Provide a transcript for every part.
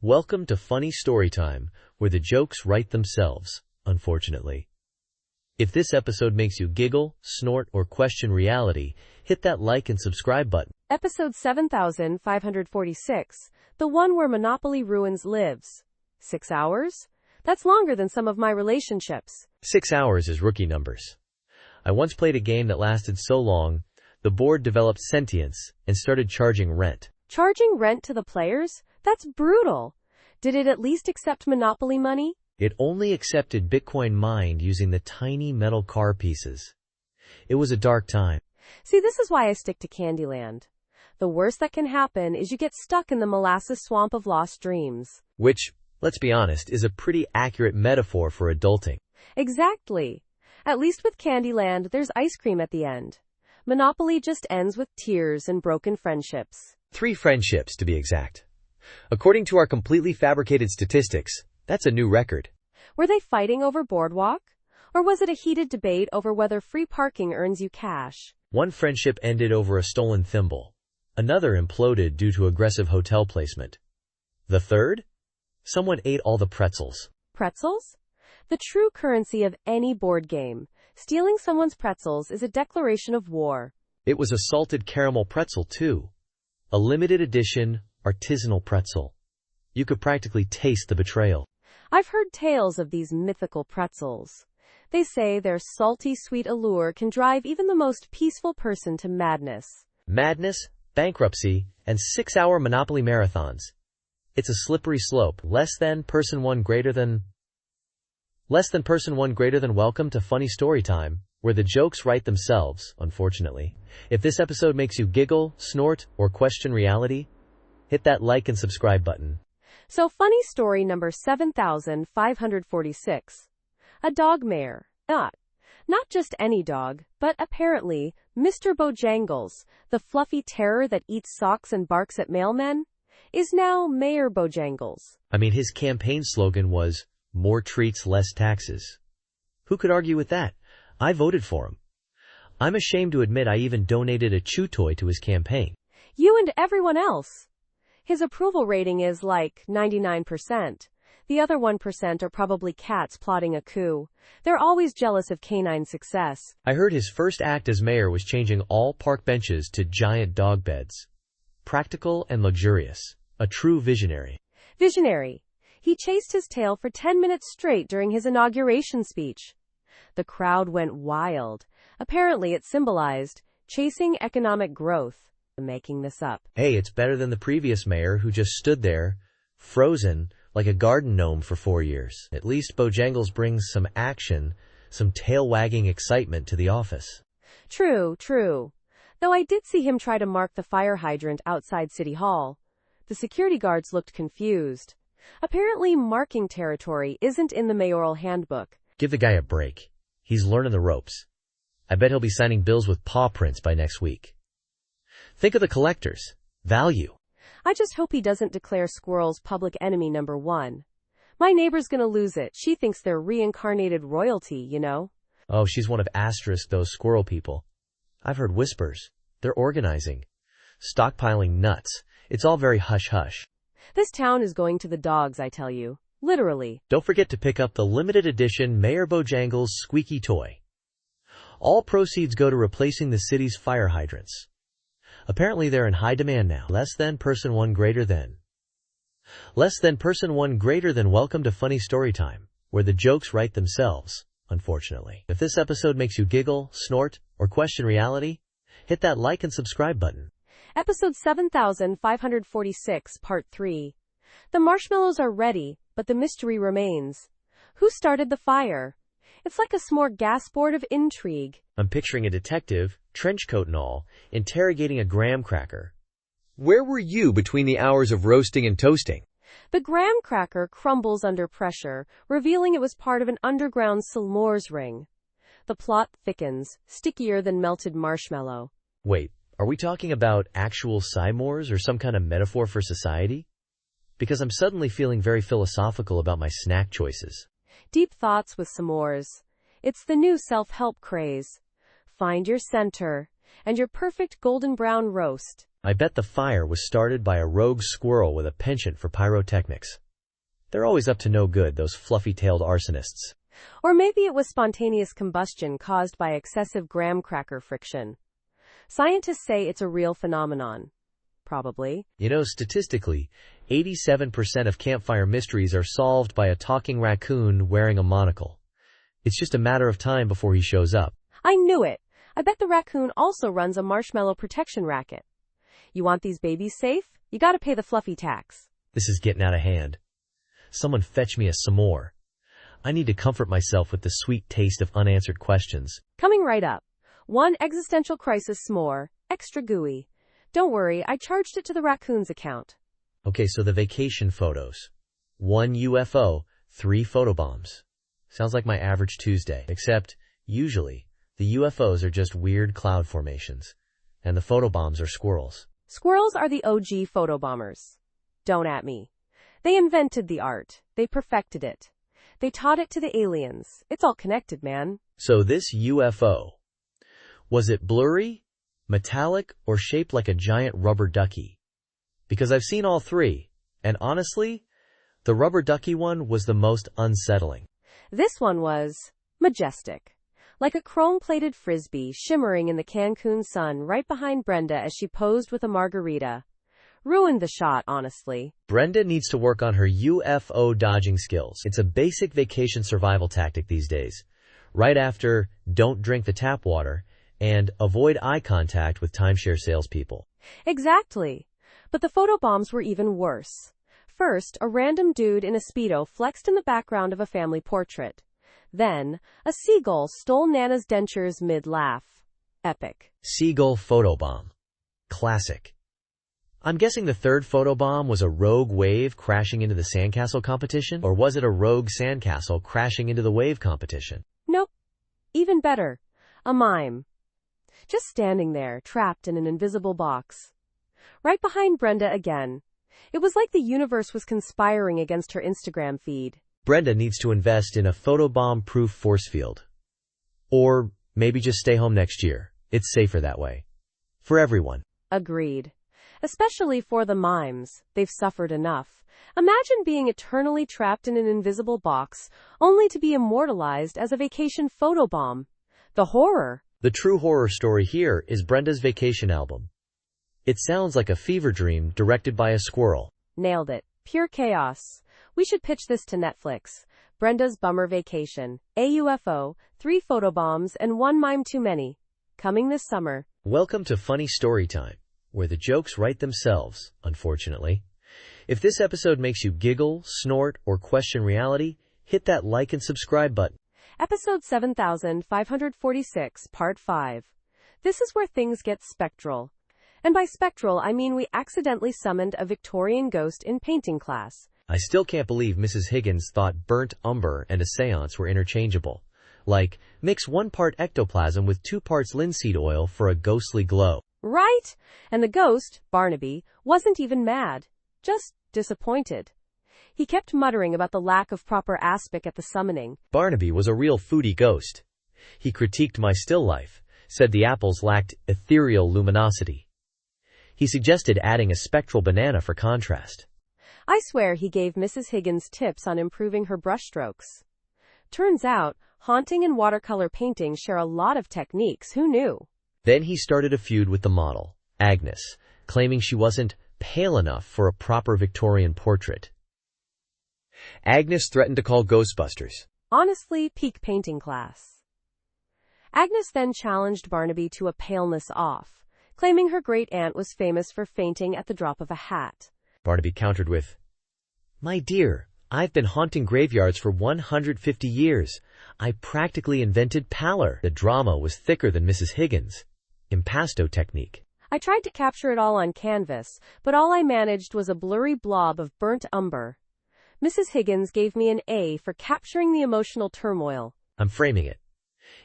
Welcome to Funny Storytime, where the jokes write themselves, unfortunately. If this episode makes you giggle, snort, or question reality, hit that like and subscribe button. Episode 7546, the one where Monopoly ruins lives. 6 hours? That's longer than some of my relationships. 6 hours is rookie numbers. I once played a game that lasted so long, the board developed sentience and started charging rent. Charging rent to the players? That's brutal. Did it at least accept Monopoly money? It only accepted Bitcoin mined using the tiny metal car pieces. It was a dark time. See, this is why I stick to Candyland. The worst that can happen is you get stuck in the molasses swamp of lost dreams. Which, let's be honest, is a pretty accurate metaphor for adulting. Exactly. At least with Candyland, there's ice cream at the end. Monopoly just ends with tears and broken friendships. 3 friendships, to be exact. According to our completely fabricated statistics, that's a new record. Were they fighting over Boardwalk? Or was it a heated debate over whether free parking earns you cash? One friendship ended over a stolen thimble. Another imploded due to aggressive hotel placement. The third? Someone ate all the pretzels. Pretzels? The true currency of any board game. Stealing someone's pretzels is a declaration of war. It was a salted caramel pretzel, too. A limited edition, artisanal pretzel. You could practically taste the betrayal. I've heard tales of these mythical pretzels. They say their salty, sweet allure can drive even the most peaceful person to madness. Madness, bankruptcy, and 6-hour Monopoly marathons. It's a slippery slope. Less than person one greater than welcome to Funny Storytime, where the jokes write themselves, unfortunately. If this episode makes you giggle, snort, or question reality, hit that like and subscribe button. So funny story number 7546. A dog mayor. Not just any dog, but apparently, Mr. Bojangles, the fluffy terror that eats socks and barks at mailmen, is now Mayor Bojangles. I mean, his campaign slogan was, "More treats, less taxes." Who could argue with that? I voted for him. I'm ashamed to admit I even donated a chew toy to his campaign. You and everyone else. His approval rating is like 99%. The other 1% are probably cats plotting a coup. They're always jealous of canine success. I heard his first act as mayor was changing all park benches to giant dog beds. Practical and luxurious. A true visionary. Visionary. He chased his tail for 10 minutes straight during his inauguration speech. The crowd went wild. Apparently it symbolized chasing economic growth. I'm making this up. Hey, it's better than the previous mayor who just stood there, frozen, like a garden gnome for 4 years. At least Bojangles brings some action, some tail-wagging excitement to the office. True. Though I did see him try to mark the fire hydrant outside City Hall. The security guards looked confused. Apparently marking territory isn't in the mayoral handbook. Give the guy a break. He's learning the ropes. I bet he'll be signing bills with paw prints by next week. Think of the collectors. Value. I just hope he doesn't declare squirrels public enemy number 1. My neighbor's gonna lose it. She thinks they're reincarnated royalty, you know? Oh, she's one of those squirrel people. I've heard whispers. They're organizing. Stockpiling nuts. It's all very hush-hush. This town is going to the dogs, I tell you. Literally. Don't forget to pick up the limited edition Mayor Bojangles squeaky toy. All proceeds go to replacing the city's fire hydrants. Apparently they're in high demand now. Less than person one greater than welcome to Funny Storytime, where the jokes write themselves, unfortunately. If this episode makes you giggle, snort, or question reality, hit that like and subscribe button. Episode 7546, Part 3. The marshmallows are ready, but the mystery remains. Who started the fire? It's like a smorgasbord of intrigue. I'm picturing a detective, trench coat and all, interrogating a graham cracker. Where were you between the hours of roasting and toasting? The graham cracker crumbles under pressure, revealing it was part of an underground s'mores ring. The plot thickens, stickier than melted marshmallow. Wait, are we talking about actual s'mores or some kind of metaphor for society? Because I'm suddenly feeling very philosophical about my snack choices. Deep thoughts with s'mores. It's the new self-help craze. Find your center, and your perfect golden brown roast. I bet the fire was started by a rogue squirrel with a penchant for pyrotechnics. They're always up to no good, those fluffy-tailed arsonists. Or maybe it was spontaneous combustion caused by excessive graham cracker friction. Scientists say it's a real phenomenon. Probably. Statistically, 87% of campfire mysteries are solved by a talking raccoon wearing a monocle. It's just a matter of time before he shows up. I knew it. I bet the raccoon also runs a marshmallow protection racket. You want these babies safe? You gotta pay the fluffy tax. This is getting out of hand. Someone fetch me a s'more. I need to comfort myself with the sweet taste of unanswered questions. Coming right up. One existential crisis s'more, extra gooey. Don't worry, I charged it to the raccoon's account. Okay, so the vacation photos. 1 UFO, 3 photobombs. Sounds like my average Tuesday, except usually the UFOs are just weird cloud formations, and the photobombs are squirrels. Squirrels are the OG photobombers. Don't at me. They invented the art. They perfected it. They taught it to the aliens. It's all connected, man. So this UFO, was it blurry, metallic, or shaped like a giant rubber ducky? Because I've seen all three, and honestly, the rubber ducky one was the most unsettling. This one was majestic. Like a chrome-plated frisbee shimmering in the Cancun sun right behind Brenda as she posed with a margarita. Ruined the shot, honestly. Brenda needs to work on her UFO dodging skills. It's a basic vacation survival tactic these days. Right after, don't drink the tap water, and avoid eye contact with timeshare salespeople. Exactly. But the photobombs were even worse. First, a random dude in a Speedo flexed in the background of a family portrait. Then, a seagull stole Nana's dentures mid-laugh. Epic. Seagull photobomb. Classic. I'm guessing the third photobomb was a rogue wave crashing into the sandcastle competition? Or was it a rogue sandcastle crashing into the wave competition? Nope. Even better. A mime. Just standing there, trapped in an invisible box. Right behind Brenda again. It was like the universe was conspiring against her Instagram feed. Brenda needs to invest in a photobomb-proof force field. Or maybe just stay home next year. It's safer that way. For everyone. Agreed. Especially for the mimes. They've suffered enough. Imagine being eternally trapped in an invisible box, only to be immortalized as a vacation photobomb. The horror. The true horror story here is Brenda's vacation album. It sounds like a fever dream directed by a squirrel. Nailed it. Pure chaos. We should pitch this to Netflix. Brenda's Bummer Vacation. A UFO, 3 photobombs, and 1 mime too many. Coming this summer. Welcome to Funny Story Time, where the jokes write themselves, unfortunately. If this episode makes you giggle, snort, or question reality, hit that like and subscribe button. Episode 7546, Part 5. This is where things get spectral. And by spectral, I mean we accidentally summoned a Victorian ghost in painting class. I still can't believe Mrs. Higgins thought burnt umber and a seance were interchangeable. Like, mix 1 part ectoplasm with 2 parts linseed oil for a ghostly glow. Right? And the ghost, Barnaby, wasn't even mad. Just disappointed. He kept muttering about the lack of proper aspic at the summoning. Barnaby was a real foodie ghost. He critiqued my still life, said the apples lacked ethereal luminosity. He suggested adding a spectral banana for contrast. I swear he gave Mrs. Higgins tips on improving her brushstrokes. Turns out, haunting and watercolor painting share a lot of techniques. Who knew? Then he started a feud with the model, Agnes, claiming she wasn't pale enough for a proper Victorian portrait. Agnes threatened to call Ghostbusters. Honestly, peak painting class. Agnes then challenged Barnaby to a paleness off, claiming her great-aunt was famous for fainting at the drop of a hat. Barnaby countered with, "My dear, I've been haunting graveyards for 150 years. I practically invented pallor." The drama was thicker than Mrs. Higgins. Impasto technique. I tried to capture it all on canvas, but all I managed was a blurry blob of burnt umber. Mrs. Higgins gave me an A for capturing the emotional turmoil. I'm framing it.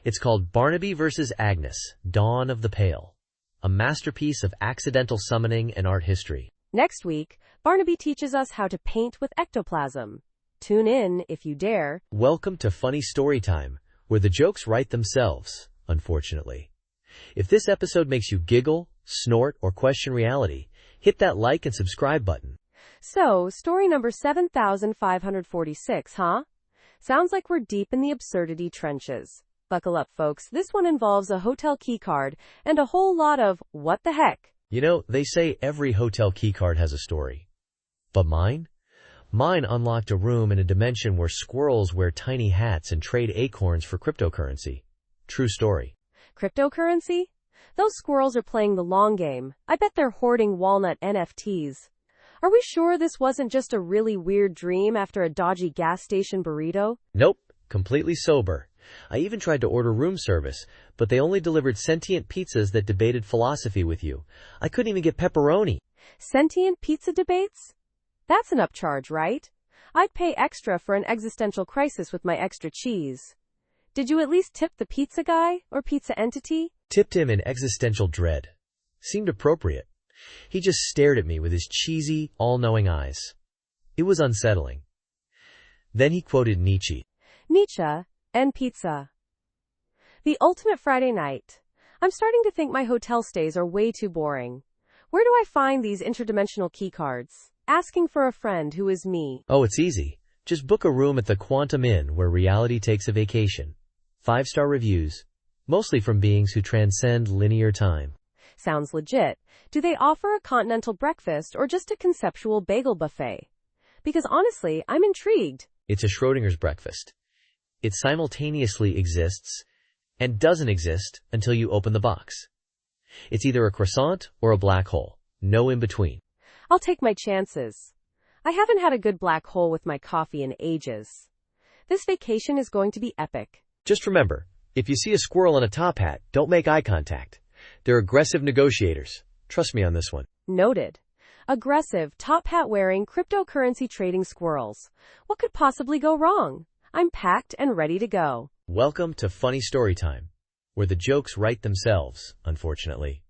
It's called Barnaby vs. Agnes, Dawn of the Pale. A masterpiece of accidental summoning and art history. Next week, Barnaby teaches us how to paint with ectoplasm. Tune in if you dare. Welcome to Funny Story Time, where the jokes write themselves, unfortunately. If this episode makes you giggle, snort, or question reality, hit that like and subscribe button. So, story number 7546, huh? Sounds like we're deep in the absurdity trenches. Buckle up, folks. This one involves a hotel keycard and a whole lot of what the heck. You know, they say every hotel keycard has a story. But mine? Mine unlocked a room in a dimension where squirrels wear tiny hats and trade acorns for cryptocurrency. True story. Cryptocurrency? Those squirrels are playing the long game. I bet they're hoarding walnut NFTs. Are we sure this wasn't just a really weird dream after a dodgy gas station burrito? Nope, completely sober. I even tried to order room service, but they only delivered sentient pizzas that debated philosophy with you. I couldn't even get pepperoni. Sentient pizza debates? That's an upcharge, right? I'd pay extra for an existential crisis with my extra cheese. Did you at least tip the pizza guy or pizza entity? Tipped him in existential dread. Seemed appropriate. He just stared at me with his cheesy, all-knowing eyes. It was unsettling. Then he quoted Nietzsche. Nietzsche and pizza. The ultimate Friday night. I'm starting to think my hotel stays are way too boring. Where do I find these interdimensional keycards? Asking for a friend who is me. Oh, it's easy. Just book a room at the Quantum Inn where reality takes a vacation. 5-star reviews, mostly from beings who transcend linear time. Sounds legit. Do they offer a continental breakfast or just a conceptual bagel buffet? Because honestly, I'm intrigued. It's a Schrodinger's breakfast. It simultaneously exists and doesn't exist until you open the box. It's either a croissant or a black hole. No in between. I'll take my chances. I haven't had a good black hole with my coffee in ages. This vacation is going to be epic. Just remember, if you see a squirrel in a top hat, don't make eye contact. They're aggressive negotiators. Trust me on this one. Noted. Aggressive, top hat wearing, cryptocurrency trading squirrels. What could possibly go wrong? I'm packed and ready to go. Welcome to Funny Story Time, where the jokes write themselves, unfortunately.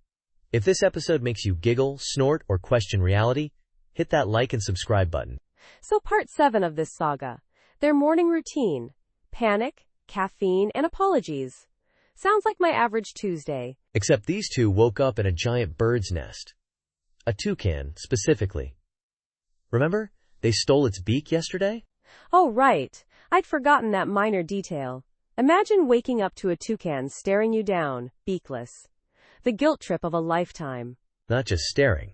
If this episode makes you giggle, snort, or question reality, hit that like and subscribe button. So part 7 of this saga. Their morning routine. Panic, caffeine, and apologies. Sounds like my average Tuesday. Except these two woke up in a giant bird's nest. A toucan, specifically. Remember? They stole its beak yesterday? Oh, right. I'd forgotten that minor detail. Imagine waking up to a toucan staring you down, beakless. The guilt trip of a lifetime. Not just staring.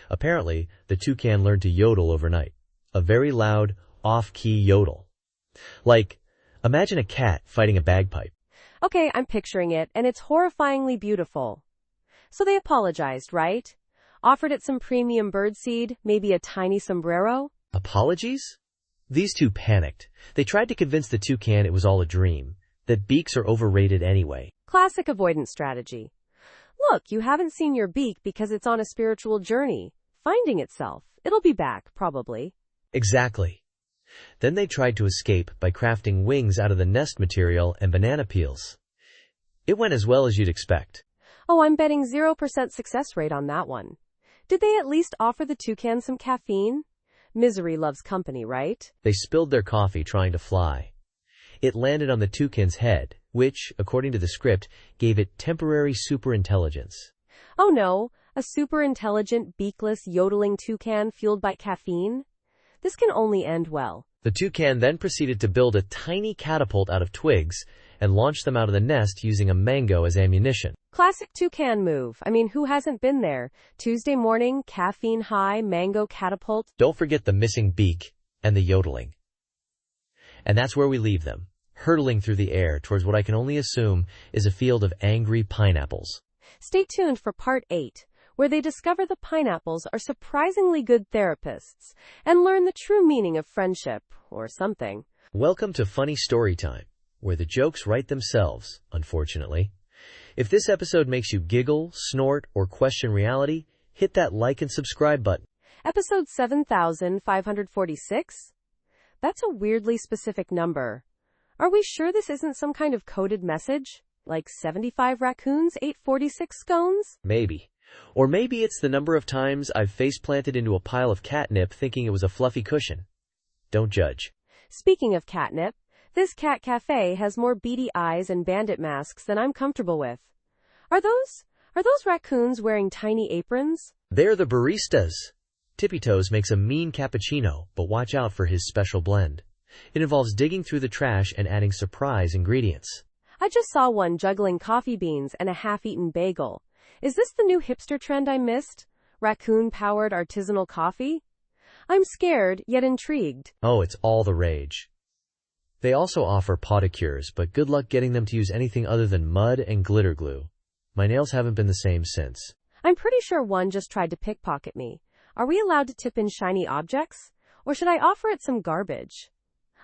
Apparently, the toucan learned to yodel overnight. A very loud, off-key yodel. Like, imagine a cat fighting a bagpipe. Okay, I'm picturing it, and it's horrifyingly beautiful. So they apologized, right? Offered it some premium birdseed, maybe a tiny sombrero? Apologies? These two panicked. They tried to convince the toucan it was all a dream, that beaks are overrated anyway. Classic avoidance strategy. Look, you haven't seen your beak because it's on a spiritual journey, finding itself. It'll be back, probably. Exactly. Then they tried to escape by crafting wings out of the nest material and banana peels. It went as well as you'd expect. Oh, I'm betting 0% success rate on that one. Did they at least offer the toucan some caffeine? Misery loves company, right? They spilled their coffee trying to fly. It landed on the toucan's head, which, according to the script, gave it temporary superintelligence. Oh no, a super-intelligent, beakless, yodeling toucan fueled by caffeine? This can only end well. The toucan then proceeded to build a tiny catapult out of twigs and launch them out of the nest using a mango as ammunition. Classic toucan move. I mean, who hasn't been there? Tuesday morning, caffeine high, mango catapult. Don't forget the missing beak and the yodeling. And that's where we leave them, hurtling through the air towards what I can only assume is a field of angry pineapples. Stay tuned for part 8, where they discover the pineapples are surprisingly good therapists and learn the true meaning of friendship, or something. Welcome to Funny Story Time, where the jokes write themselves, unfortunately. If this episode makes you giggle, snort, or question reality, hit that like and subscribe button. Episode 7546? That's a weirdly specific number. Are we sure this isn't some kind of coded message? Like 75 raccoons, 846 scones? Maybe. Or maybe it's the number of times I've face-planted into a pile of catnip thinking it was a fluffy cushion. Don't judge. Speaking of catnip, this cat cafe has more beady eyes and bandit masks than I'm comfortable with. Are Are those raccoons wearing tiny aprons? They're the baristas. Tippy Toes makes a mean cappuccino, but watch out for his special blend. It involves digging through the trash and adding surprise ingredients. I just saw one juggling coffee beans and a half-eaten bagel. Is this the new hipster trend I missed? Raccoon-powered artisanal coffee? I'm scared, yet intrigued. Oh, it's all the rage. They also offer pedicures, but good luck getting them to use anything other than mud and glitter glue. My nails haven't been the same since. I'm pretty sure one just tried to pickpocket me. Are we allowed to tip in shiny objects? Or should I offer it some garbage?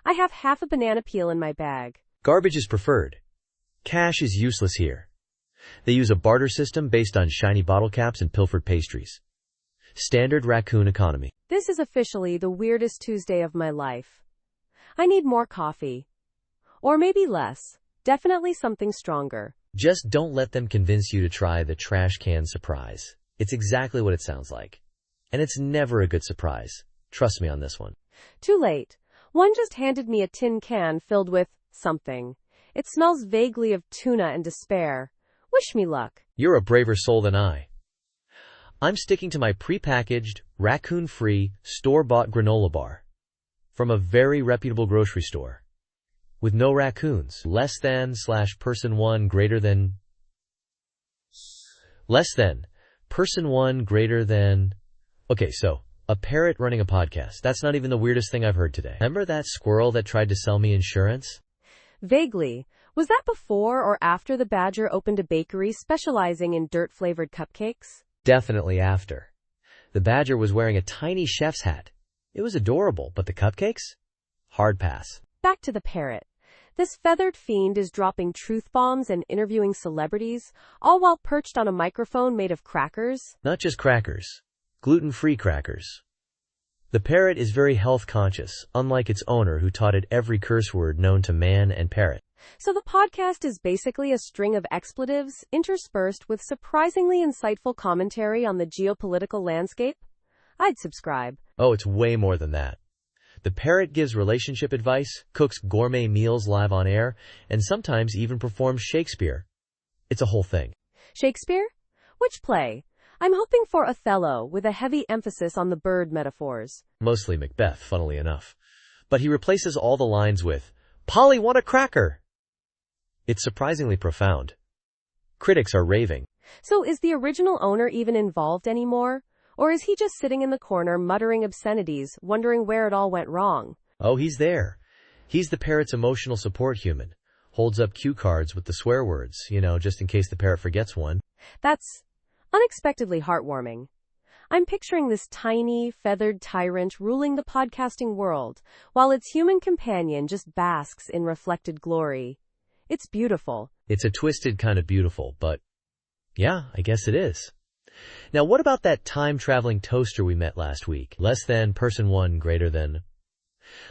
I have half a banana peel in my bag. Garbage is preferred. Cash is useless here. They use a barter system based on shiny bottle caps and pilfered pastries. Standard raccoon economy. This is officially the weirdest Tuesday of my life. I need more coffee. Or maybe less. Definitely something stronger. Just don't let them convince you to try the trash can surprise. It's exactly what it sounds like. And it's never a good surprise. Trust me on this one. Too late. One just handed me a tin can filled with something. It smells vaguely of tuna and despair. Wish me luck. You're a braver soul than I. I'm sticking to my prepackaged, raccoon-free, store-bought granola bar. From a very reputable grocery store. With no raccoons. Less than / person 1 greater than. Less than. Person 1 greater than. Okay, so, a parrot running a podcast. That's not even the weirdest thing I've heard today. Remember that squirrel that tried to sell me insurance? Vaguely. Was that before or after the badger opened a bakery specializing in dirt-flavored cupcakes? Definitely after. The badger was wearing a tiny chef's hat. It was adorable, but the cupcakes? Hard pass. Back to the parrot. This feathered fiend is dropping truth bombs and interviewing celebrities, all while perched on a microphone made of crackers. Not just crackers. Gluten-free crackers. The parrot is very health conscious, unlike its owner who taught it every curse word known to man and parrot. So the podcast is basically a string of expletives interspersed with surprisingly insightful commentary on the geopolitical landscape? I'd subscribe. Oh, it's way more than that. The parrot gives relationship advice, cooks gourmet meals live on air, and sometimes even performs Shakespeare. It's a whole thing. Shakespeare? Which play? I'm hoping for Othello, with a heavy emphasis on the bird metaphors. Mostly Macbeth, funnily enough. But he replaces all the lines with, "Polly, want a cracker?" It's surprisingly profound. Critics are raving. So is the original owner even involved anymore? Or is he just sitting in the corner muttering obscenities, wondering where it all went wrong? Oh, he's there. He's the parrot's emotional support human. Holds up cue cards with the swear words, just in case the parrot forgets one. That's unexpectedly heartwarming. I'm picturing this tiny, feathered tyrant ruling the podcasting world, while its human companion just basks in reflected glory. It's beautiful. It's a twisted kind of beautiful, but yeah, I guess it is. Now, what about that time-traveling toaster we met last week? Less than person 1 greater than.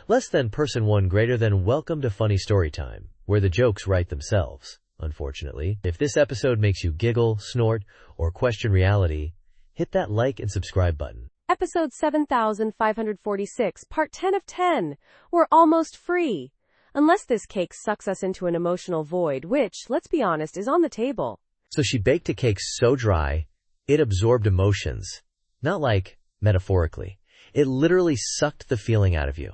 Less than person 1 greater than welcome to Funny Story Time, where the jokes write themselves, unfortunately. If this episode makes you giggle, snort, or question reality, hit that like and subscribe button. Episode 7546, part 10 of 10. We're almost free. Unless this cake sucks us into an emotional void, which, let's be honest, is on the table. So she baked a cake so dry, it absorbed emotions. Not like, metaphorically. It literally sucked the feeling out of you.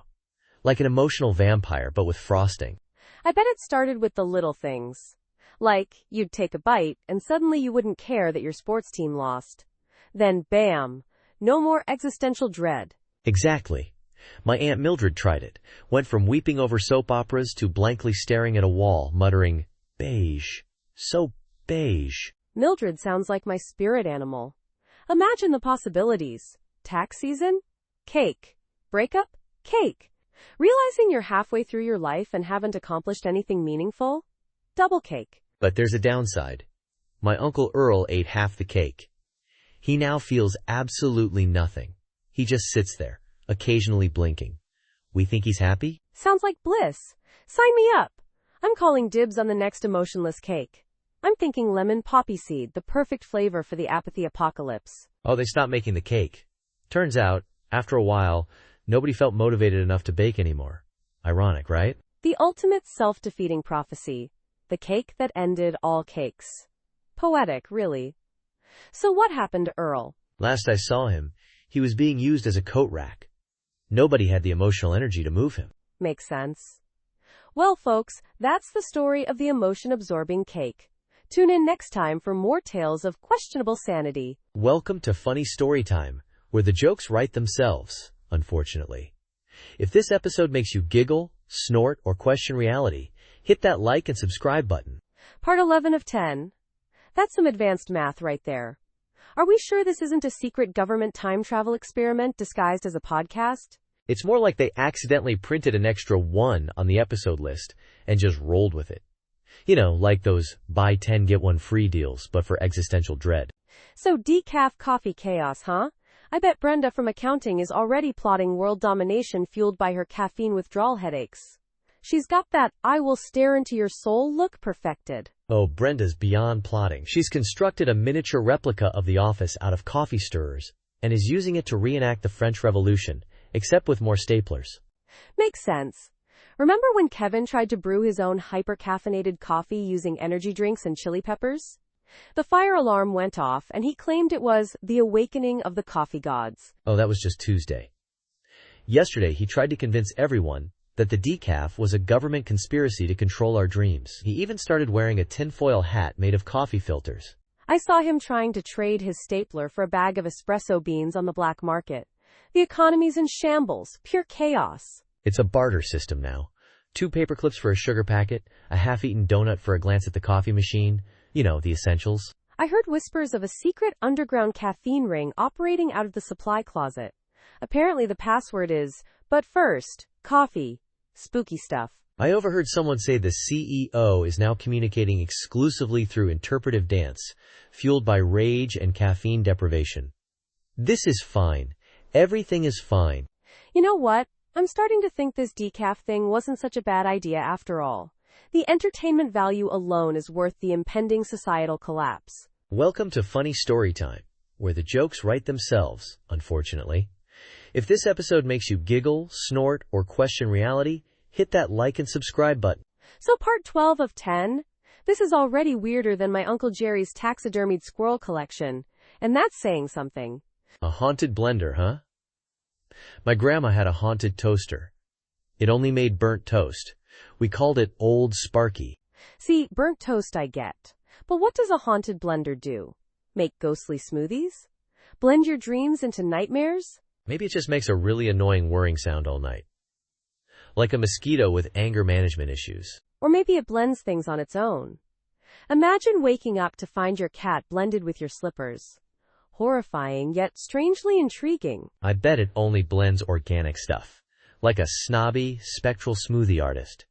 Like an emotional vampire, but with frosting. I bet it started with the little things. Like, you'd take a bite, and suddenly you wouldn't care that your sports team lost. Then, bam! No more existential dread. Exactly. My Aunt Mildred tried it. Went from weeping over soap operas to blankly staring at a wall, muttering, "Beige. So beige." Mildred sounds like my spirit animal. Imagine the possibilities. Tax season? Cake. Breakup? Cake. Realizing you're halfway through your life and haven't accomplished anything meaningful? Double cake. But there's a downside. My Uncle Earl ate half the cake. He now feels absolutely nothing. He just sits there, occasionally blinking. We think he's happy? Sounds like bliss. Sign me up. I'm calling dibs on the next emotionless cake. I'm thinking lemon poppy seed, the perfect flavor for the apathy apocalypse. Oh, they stopped making the cake. Turns out, after a while, nobody felt motivated enough to bake anymore. Ironic, right? The ultimate self-defeating prophecy. The cake that ended all cakes. Poetic, really. So what happened to Earl? Last I saw him, he was being used as a coat rack. Nobody had the emotional energy to move him. Makes sense. Well, folks, that's the story of the emotion-absorbing cake. Tune in next time for more tales of questionable sanity. Welcome to Funny Story Time, where the jokes write themselves, unfortunately. If this episode makes you giggle, snort, or question reality, hit that like and subscribe button. Part 11 of 10. That's some advanced math right there. Are we sure this isn't a secret government time travel experiment disguised as a podcast? It's more like they accidentally printed an extra 1 on the episode list and just rolled with it. You know, like those buy 10 get 1 free deals, but for existential dread. So decaf coffee chaos, huh? I bet Brenda from accounting is already plotting world domination fueled by her caffeine withdrawal headaches. She's got that I will stare into your soul look perfected. Oh, Brenda's beyond plotting. She's constructed a miniature replica of the office out of coffee stirrers and is using it to reenact the French Revolution, except with more staplers. Makes sense. Remember when Kevin tried to brew his own hyper-caffeinated coffee using energy drinks and chili peppers? The fire alarm went off and he claimed it was the awakening of the coffee gods. Oh, that was just Tuesday. Yesterday, he tried to convince everyone that the decaf was a government conspiracy to control our dreams. He even started wearing a tinfoil hat made of coffee filters. I saw him trying to trade his stapler for a bag of espresso beans on the black market. The economy's in shambles, pure chaos. It's a barter system now. 2 paper clips for a sugar packet, a half-eaten donut for a glance at the coffee machine. You know, the essentials. I heard whispers of a secret underground caffeine ring operating out of the supply closet. Apparently the password is, but first, coffee. Spooky stuff. I overheard someone say the CEO is now communicating exclusively through interpretive dance, fueled by rage and caffeine deprivation. This is fine. Everything is fine. You know what? I'm starting to think this decaf thing wasn't such a bad idea after all. The entertainment value alone is worth the impending societal collapse. Welcome to Funny Story Time, where the jokes write themselves, unfortunately. If this episode makes you giggle, snort, or question reality, hit that like and subscribe button. So part 12 of 10? This is already weirder than my Uncle Jerry's taxidermied squirrel collection, and that's saying something. A haunted blender, huh? My grandma had a haunted toaster. It only made burnt toast. We called it Old Sparky. See, burnt toast I get. But what does a haunted blender do? Make ghostly smoothies? Blend your dreams into nightmares? Maybe it just makes a really annoying whirring sound all night. Like a mosquito with anger management issues. Or maybe it blends things on its own. Imagine waking up to find your cat blended with your slippers. Horrifying, yet strangely intriguing. I bet it only blends organic stuff. Like a snobby, spectral smoothie artist.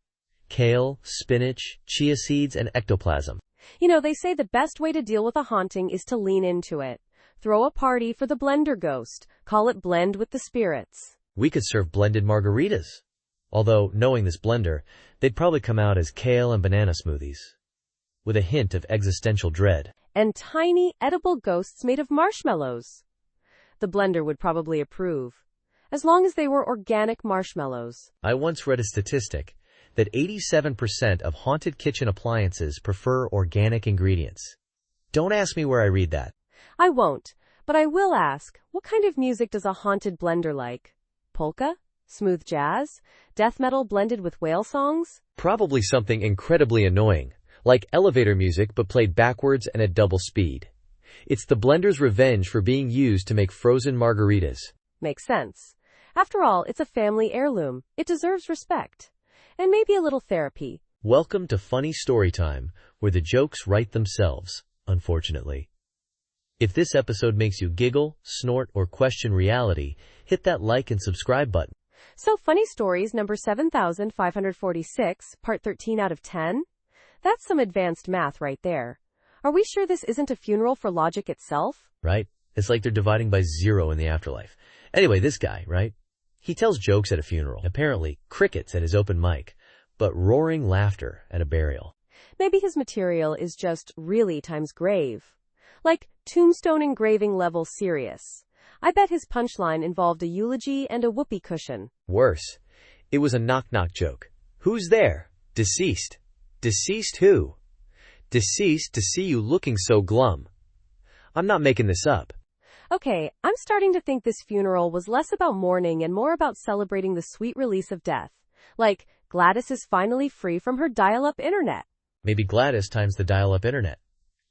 Kale, spinach, chia seeds, and ectoplasm. You know, they say the best way to deal with a haunting is to lean into it. Throw a party for the blender ghost. Call it Blend with the Spirits. We could serve blended margaritas. Although, knowing this blender, they'd probably come out as kale and banana smoothies. With a hint of existential dread. And tiny, edible ghosts made of marshmallows. The blender would probably approve. As long as they were organic marshmallows. I once read a statistic that 87% of haunted kitchen appliances prefer organic ingredients. Don't ask me where I read that. I won't, but I will ask, what kind of music does a haunted blender like? Polka? Smooth jazz? Death metal blended with whale songs? Probably something incredibly annoying, like elevator music but played backwards and at double speed. It's the blender's revenge for being used to make frozen margaritas. Makes sense. After all, it's a family heirloom. It deserves respect. And maybe a little therapy. Welcome to Funny Story Time, where the jokes write themselves, unfortunately. If this episode makes you giggle, snort, or question reality, hit that like and subscribe button. So, Funny Stories number 7546, part 13 out of 10? That's some advanced math right there. Are we sure this isn't a funeral for logic itself? Right? It's like they're dividing by 0 in the afterlife. Anyway, this guy, right? He tells jokes at a funeral. Apparently, crickets at his open mic, but roaring laughter at a burial. Maybe his material is just really times grave. Like tombstone engraving level serious. I bet his punchline involved a eulogy and a whoopee cushion. Worse, it was a knock-knock joke. Who's there? Deceased. Deceased who? Deceased to see you looking so glum. I'm not making this up. Okay, I'm starting to think this funeral was less about mourning and more about celebrating the sweet release of death. Like, Gladys is finally free from her dial-up internet. Maybe Gladys times the dial-up internet.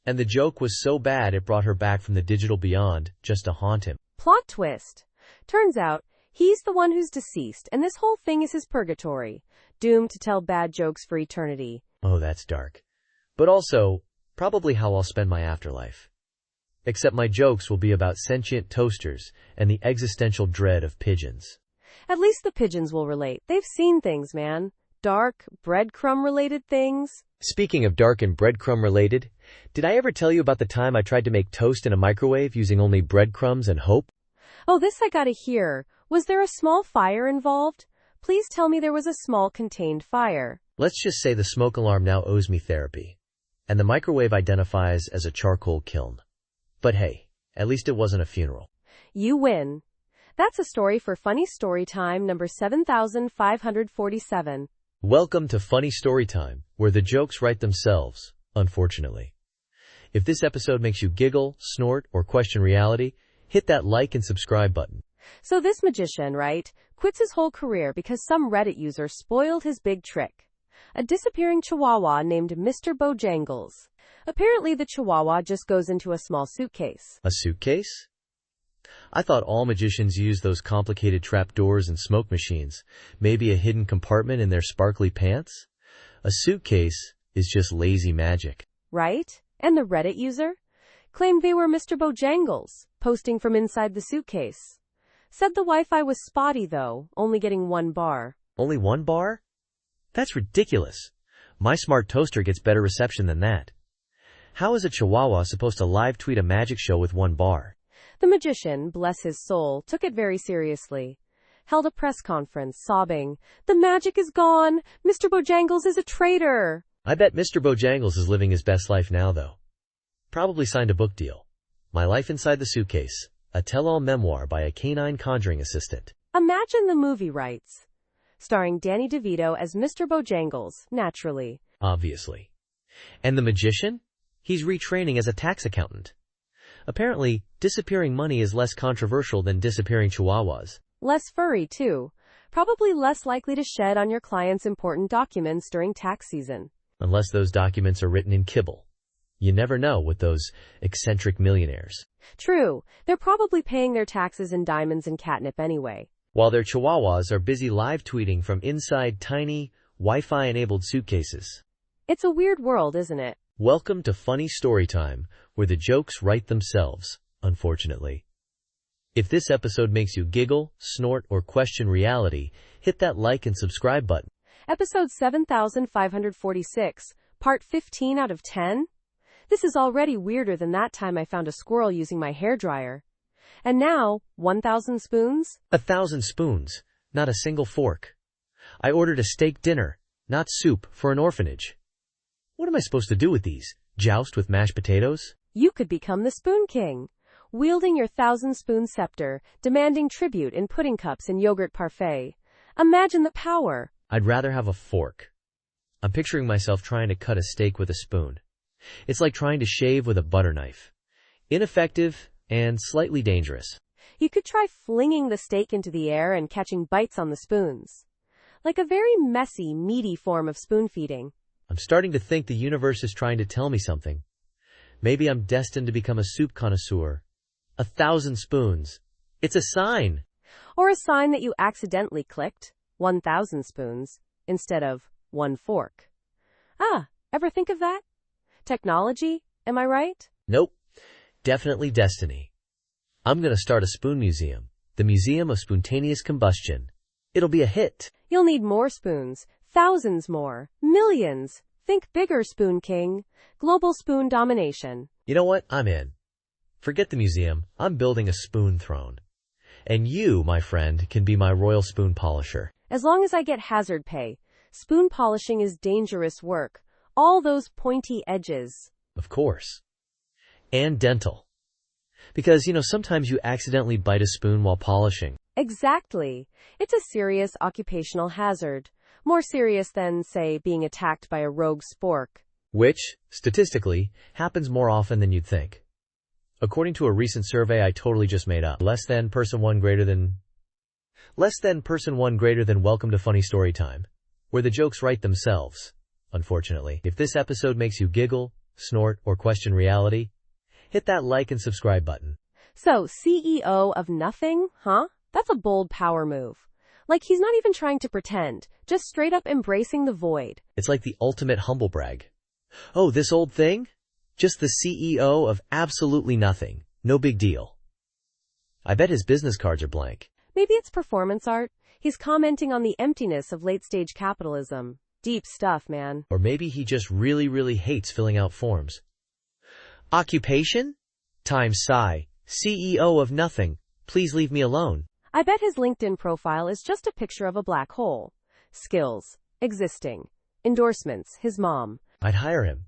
And the joke was so bad it brought her back from the digital beyond just to haunt him. Plot twist. Turns out, he's the one who's deceased, and this whole thing is his purgatory, doomed to tell bad jokes for eternity. Oh, that's dark. But also, probably how I'll spend my afterlife. Except my jokes will be about sentient toasters and the existential dread of pigeons. At least the pigeons will relate. They've seen things, man. Dark, breadcrumb-related things. Speaking of dark and breadcrumb-related, did I ever tell you about the time I tried to make toast in a microwave using only breadcrumbs and hope? Oh, this I gotta hear. Was there a small fire involved? Please tell me there was a small contained fire. Let's just say the smoke alarm now owes me therapy, and the microwave identifies as a charcoal kiln. But hey, at least it wasn't a funeral. You win. That's a story for Funny Story Time number 7547. Welcome to Funny Story Time, where the jokes write themselves, unfortunately. If this episode makes you giggle, snort, or question reality, hit that like and subscribe button. So this magician, right, quits his whole career because some Reddit user spoiled his big trick. A disappearing chihuahua named Mr. Bojangles. Apparently the chihuahua just goes into a small suitcase. A suitcase? I thought all magicians use those complicated trapdoors and smoke machines. Maybe a hidden compartment in their sparkly pants? A suitcase is just lazy magic. Right? And the Reddit user claimed they were Mr. Bojangles, posting from inside the suitcase. Said the Wi-Fi was spotty though, only getting 1 bar. Only 1 bar? That's ridiculous. My smart toaster gets better reception than that. How is a chihuahua supposed to live tweet a magic show with 1 bar? The magician, bless his soul, took it very seriously. Held a press conference, sobbing, "The magic is gone! Mr. Bojangles is a traitor!" I bet Mr. Bojangles is living his best life now, though. Probably signed a book deal. My Life Inside the Suitcase, a tell-all memoir by a canine conjuring assistant. Imagine the movie rights. Starring Danny DeVito as Mr. Bojangles, naturally. Obviously. And the magician? He's retraining as a tax accountant. Apparently, disappearing money is less controversial than disappearing chihuahuas. Less furry, too. Probably less likely to shed on your client's important documents during tax season. Unless those documents are written in kibble. You never know with those eccentric millionaires. True. They're probably paying their taxes in diamonds and catnip anyway. While their chihuahuas are busy live tweeting from inside tiny, Wi-Fi-enabled suitcases. It's a weird world, isn't it? Welcome to Funny Story Time, where the jokes write themselves, unfortunately. If this episode makes you giggle, snort, or question reality, hit that like and subscribe button. Episode 7546, part 15 out of 10? This is already weirder than that time I found a squirrel using my hairdryer. And now, 1,000 spoons? 1,000 spoons, not a single fork. I ordered a steak dinner, not soup, for an orphanage. What am I supposed to do with these? Joust with mashed potatoes? You could become the Spoon King, wielding your 1,000-spoon scepter, demanding tribute in pudding cups and yogurt parfait. Imagine the power. I'd rather have a fork. I'm picturing myself trying to cut a steak with a spoon. It's like trying to shave with a butter knife. Ineffective and slightly dangerous. You could try flinging the steak into the air and catching bites on the spoons. Like a very messy, meaty form of spoon feeding. I'm starting to think the universe is trying to tell me something. Maybe I'm destined to become a soup connoisseur. 1,000 spoons. It's a sign. Or a sign that you accidentally clicked 1,000 spoons instead of 1 fork. Ever think of that? Technology, am I right? Nope. Definitely destiny. I'm gonna start a spoon museum. The Museum of Spontaneous Combustion. It'll be a hit. You'll need more spoons. Thousands more. Millions. Think bigger, Spoon King. Global spoon domination. You know what? I'm in. Forget the museum. I'm building a spoon throne. And you, my friend, can be my royal spoon polisher. As long as I get hazard pay. Spoon polishing is dangerous work. All those pointy edges. Of course. And dental. Because, sometimes you accidentally bite a spoon while polishing. Exactly. It's a serious occupational hazard. More serious than, say, being attacked by a rogue spork. Which, statistically, happens more often than you'd think. According to a recent survey I totally just made up. Less than person 1 greater than welcome to Funny Story Time, where the jokes write themselves, unfortunately. If this episode makes you giggle, snort, or question reality, hit that like and subscribe button. So, CEO of nothing, huh? That's a bold power move. Like he's not even trying to pretend, just straight up embracing the void. It's like the ultimate humble brag. Oh, this old thing? Just the CEO of absolutely nothing. No big deal. I bet his business cards are blank. Maybe it's performance art. He's commenting on the emptiness of late-stage capitalism. Deep stuff, man. Or maybe he just really hates filling out forms. Occupation? Time sigh. CEO of nothing. Please leave me alone. I bet his LinkedIn profile is just a picture of a black hole. Skills. Existing. Endorsements. His mom. I'd hire him.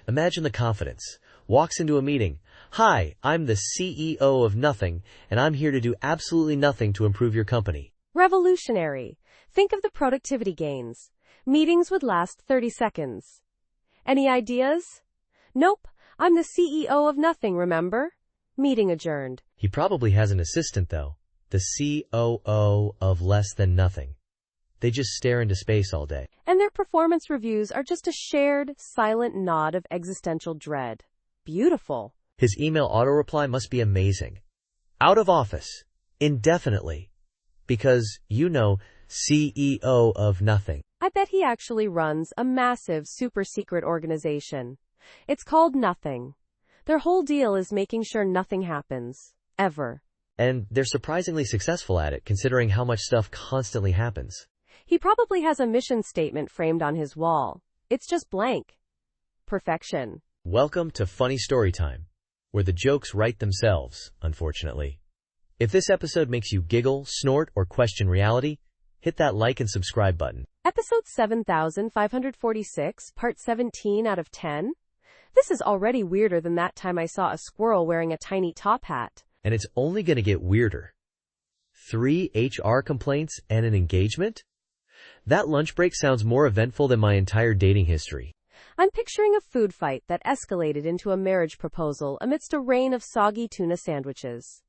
Imagine the confidence. Walks into a meeting. Hi, I'm the CEO of nothing, and I'm here to do absolutely nothing to improve your company. Revolutionary. Think of the productivity gains. Meetings would last 30 seconds. Any ideas? Nope. I'm the CEO of nothing, remember? Meeting adjourned. He probably has an assistant, though. The COO of less than nothing. They just stare into space all day. And their performance reviews are just a shared, silent nod of existential dread. Beautiful. His email auto-reply must be amazing. Out of office. Indefinitely. Because, CEO of nothing. I bet he actually runs a massive, super-secret organization. It's called Nothing. Their whole deal is making sure nothing happens. Ever. And they're surprisingly successful at it, considering how much stuff constantly happens. He probably has a mission statement framed on his wall. It's just blank. Perfection. Welcome to Funny Story Time, where the jokes write themselves, unfortunately. If this episode makes you giggle, snort, or question reality, hit that like and subscribe button. Episode 7546, part 17 out of 10? This is already weirder than that time I saw a squirrel wearing a tiny top hat. And it's only going to get weirder. 3 HR complaints and an engagement? That lunch break sounds more eventful than my entire dating history. I'm picturing a food fight that escalated into a marriage proposal amidst a rain of soggy tuna sandwiches.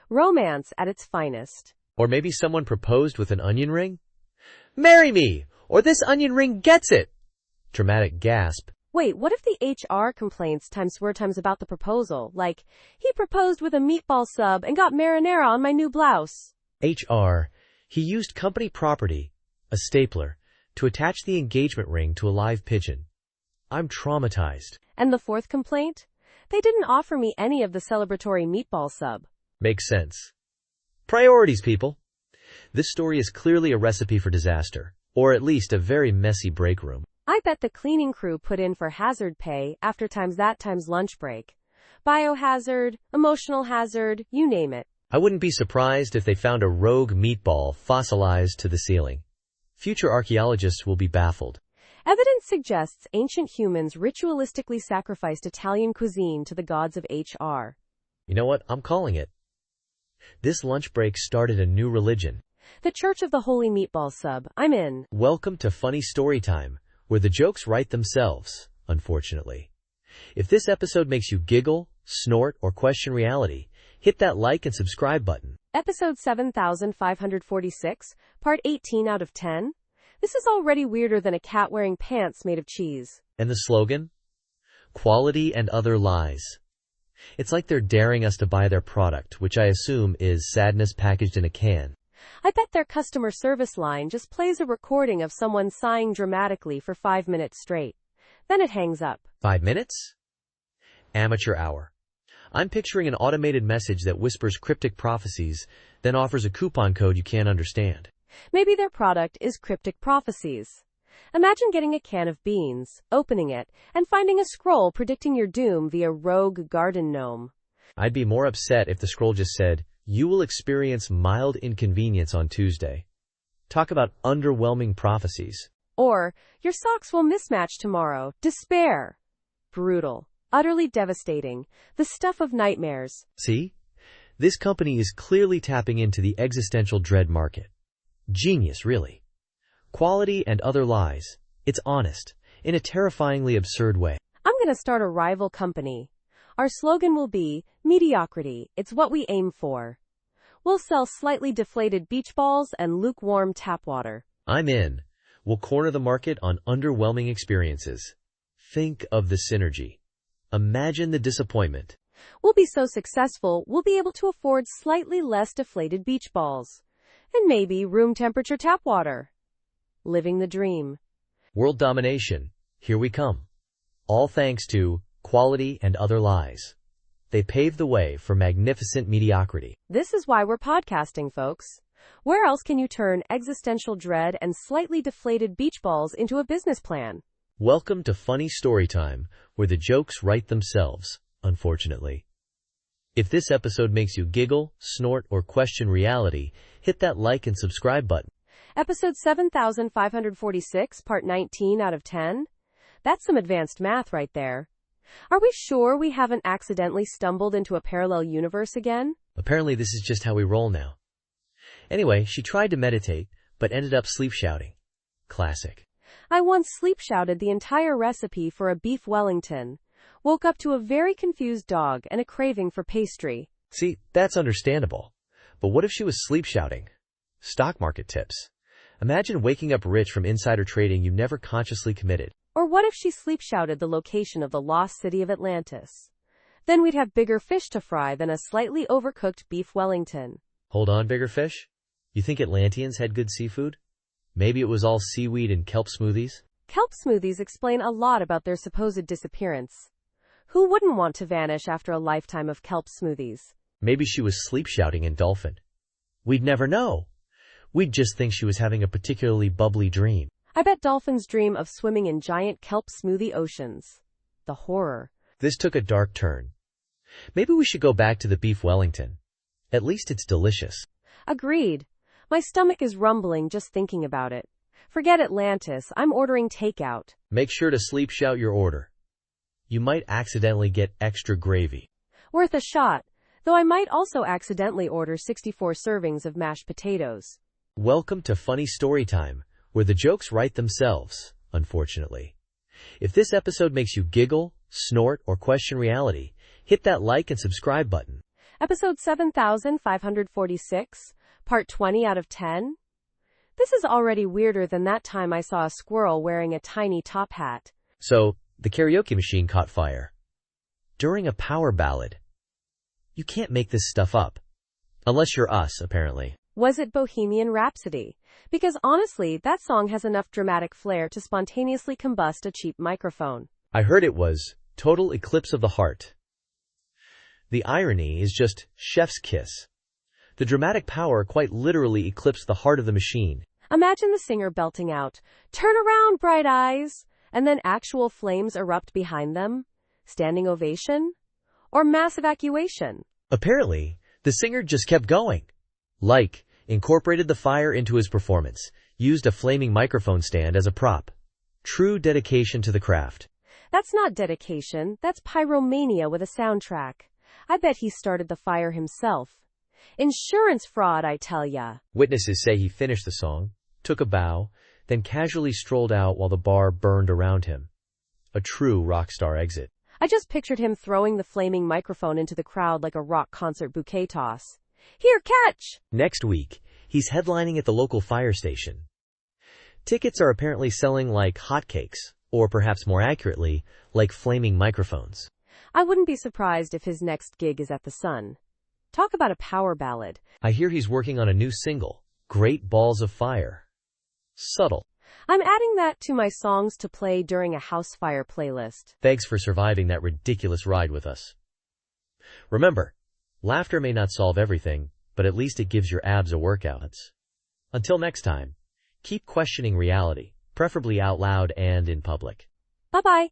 Romance at its finest. Or maybe someone proposed with an onion ring? Marry me, or this onion ring gets it! Dramatic gasp. Wait, what if the HR complaints were times about the proposal? Like, he proposed with a meatball sub and got marinara on my new blouse. HR. He used company property, a stapler, to attach the engagement ring to a live pigeon. I'm traumatized. And the fourth complaint? They didn't offer me any of the celebratory meatball sub. Makes sense. Priorities, people. This story is clearly a recipe for disaster, or at least a very messy break room. I bet the cleaning crew put in for hazard pay after that times lunch break. Biohazard, emotional hazard, you name it. I wouldn't be surprised if they found a rogue meatball fossilized to the ceiling. Future archaeologists will be baffled. Evidence suggests ancient humans ritualistically sacrificed Italian cuisine to the gods of HR. You know what? I'm calling it. This lunch break started a new religion. The Church of the Holy Meatball Sub. I'm in. Welcome to Funny Story Time, where the jokes write themselves, unfortunately. If this episode makes you giggle, snort, or question reality, hit that like and subscribe button. Episode 7546, part 18 out of 10? This is already weirder than a cat wearing pants made of cheese. And the slogan? Quality and other lies. It's like they're daring us to buy their product, which I assume is sadness packaged in a can. I bet their customer service line just plays a recording of someone sighing dramatically for 5 minutes straight. Then it hangs up. 5 minutes? Amateur hour. I'm picturing an automated message that whispers cryptic prophecies, then offers a coupon code you can't understand. Maybe their product is cryptic prophecies. Imagine getting a can of beans, opening it, and finding a scroll predicting your doom via rogue garden gnome. I'd be more upset if the scroll just said, "You will experience mild inconvenience on Tuesday." Talk about underwhelming prophecies. Or, your socks will mismatch tomorrow. Despair. Brutal. Utterly devastating. The stuff of nightmares. See? This company is clearly tapping into the existential dread market. Genius, really. Quality and other lies. It's honest, in a terrifyingly absurd way. I'm gonna start a rival company. Our slogan will be, mediocrity, it's what we aim for. We'll sell slightly deflated beach balls and lukewarm tap water. I'm in. We'll corner the market on underwhelming experiences. Think of the synergy. Imagine the disappointment. We'll be so successful, we'll be able to afford slightly less deflated beach balls. And maybe room temperature tap water. Living the dream. World domination. Here we come. All thanks to quality and other lies. They paved the way for magnificent mediocrity. This is why we're podcasting, folks. Where else can you turn existential dread and slightly deflated beach balls into a business plan? Welcome to Funny Storytime, where the jokes write themselves, unfortunately. If this episode makes you giggle, snort, or question reality, hit that like and subscribe button. Episode 7546, part 19 out of 10? That's some advanced math right there. Are we sure we haven't accidentally stumbled into a parallel universe again? Apparently this is just how we roll now. Anyway, she tried to meditate, but ended up sleep shouting. Classic. I once sleep shouted the entire recipe for a beef Wellington. Woke up to a very confused dog and a craving for pastry. See, that's understandable. But what if she was sleep shouting? Stock market tips. Imagine waking up rich from insider trading you never consciously committed. Or what if she sleep shouted the location of the lost city of Atlantis? Then we'd have bigger fish to fry than a slightly overcooked beef Wellington. Hold on, bigger fish? You think Atlanteans had good seafood? Maybe it was all seaweed and kelp smoothies? Kelp smoothies explain a lot about their supposed disappearance. Who wouldn't want to vanish after a lifetime of kelp smoothies? Maybe she was sleep shouting in dolphin. We'd never know. We'd just think she was having a particularly bubbly dream. I bet dolphins dream of swimming in giant kelp smoothie oceans. The horror. This took a dark turn. Maybe we should go back to the beef Wellington. At least it's delicious. Agreed. My stomach is rumbling just thinking about it. Forget Atlantis, I'm ordering takeout. Make sure to sleep shout your order. You might accidentally get extra gravy. Worth a shot, though I might also accidentally order 64 servings of mashed potatoes. Welcome to Funny Storytime, where the jokes write themselves, unfortunately. If this episode makes you giggle, snort, or question reality, hit that like and subscribe button. Episode 7546, part 20 out of 10? This is already weirder than that time I saw a squirrel wearing a tiny top hat. So, the karaoke machine caught fire. During a power ballad. You can't make this stuff up. Unless you're us, apparently. Was it Bohemian Rhapsody? Because honestly, that song has enough dramatic flair to spontaneously combust a cheap microphone. I heard it was Total Eclipse of the Heart. The irony is just chef's kiss. The dramatic power quite literally eclipsed the heart of the machine. Imagine the singer belting out, "Turn around, bright eyes," and then actual flames erupt behind them. Standing ovation? Or mass evacuation? Apparently, the singer just kept going. Incorporated the fire into his performance, used a flaming microphone stand as a prop. True dedication to the craft. That's not dedication, that's pyromania with a soundtrack. I bet he started the fire himself. Insurance fraud, I tell ya. Witnesses say he finished the song, took a bow, then casually strolled out while the bar burned around him. A true rock star exit. I just pictured him throwing the flaming microphone into the crowd like a rock concert bouquet toss. Here, catch! Next week, he's headlining at the local fire station. Tickets are apparently selling like hotcakes, or perhaps more accurately, like flaming microphones. I wouldn't be surprised if his next gig is at the Sun. Talk about a power ballad. I hear he's working on a new single, Great Balls of Fire. Subtle. I'm adding that to my songs to play during a house fire playlist. Thanks for surviving that ridiculous ride with us. Remember, laughter may not solve everything, but at least it gives your abs a workout. Until next time, keep questioning reality, preferably out loud and in public. Bye-bye.